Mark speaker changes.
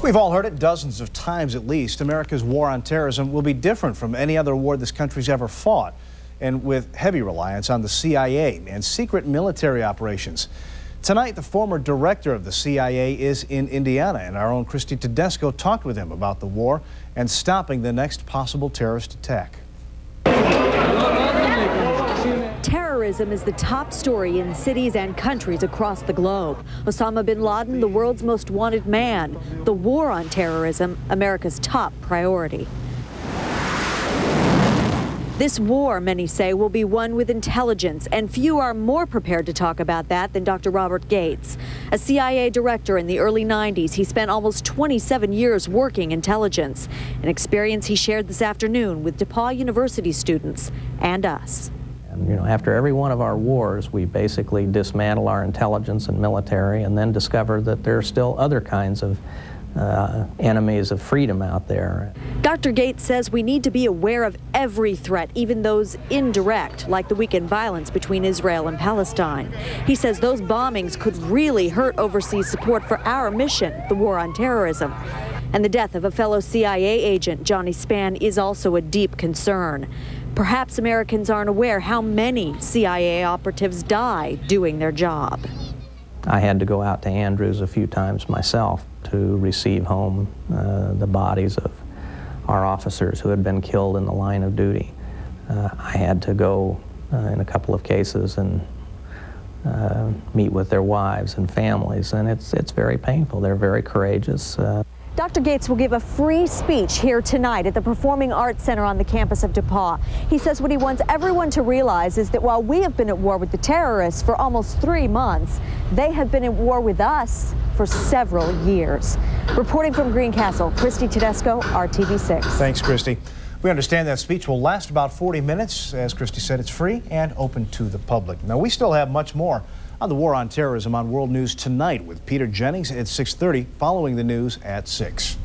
Speaker 1: We've all heard it dozens of times at least. America's war on terrorism will be different from any other war this country's ever fought, and with heavy reliance on the CIA and secret military operations. Tonight, the former director of the CIA is in Indiana, and our own Christy Tedesco talked with him about the war and stopping the next possible terrorist attack.
Speaker 2: Terrorism is the top story in cities and countries across the globe. Osama bin Laden, the world's most wanted man. The war on terrorism, America's top priority. This war, many say, will be won with intelligence, and few are more prepared to talk about that than Dr. Robert Gates. A CIA director in the early 90s, he spent almost 27 years working intelligence, an experience he shared this afternoon with DePauw University students and us.
Speaker 3: You know, after every one of our wars, we basically dismantle our intelligence and military and then discover that there are still other kinds of enemies of freedom out there.
Speaker 2: Dr. Gates says we need to be aware of every threat, even those indirect, like the weekend violence between Israel and Palestine. He says those bombings could really hurt overseas support for our mission, the war on terrorism. And the death of a fellow CIA agent, Johnny Spann, is also a deep concern. Perhaps Americans aren't aware how many CIA operatives die doing their job.
Speaker 3: I had to go out to Andrews a few times myself to receive home the bodies of our officers who had been killed in the line of duty. I had to go in a couple of cases and meet with their wives and families, and it's very painful. They're very courageous.
Speaker 2: Dr. Gates will give a free speech here tonight at the Performing Arts Center on the campus of DePauw. He says what he wants everyone to realize is that while we have been at war with the terrorists for almost 3 months, they have been at war with us for several years. Reporting from Greencastle, Christy Tedesco, RTV6.
Speaker 1: Thanks, Christy. We understand that speech will last about 40 minutes. As Christy said, it's free and open to the public. Now, we still have much more on the war on terrorism on World News Tonight with Peter Jennings at 6:30, following the news at 6.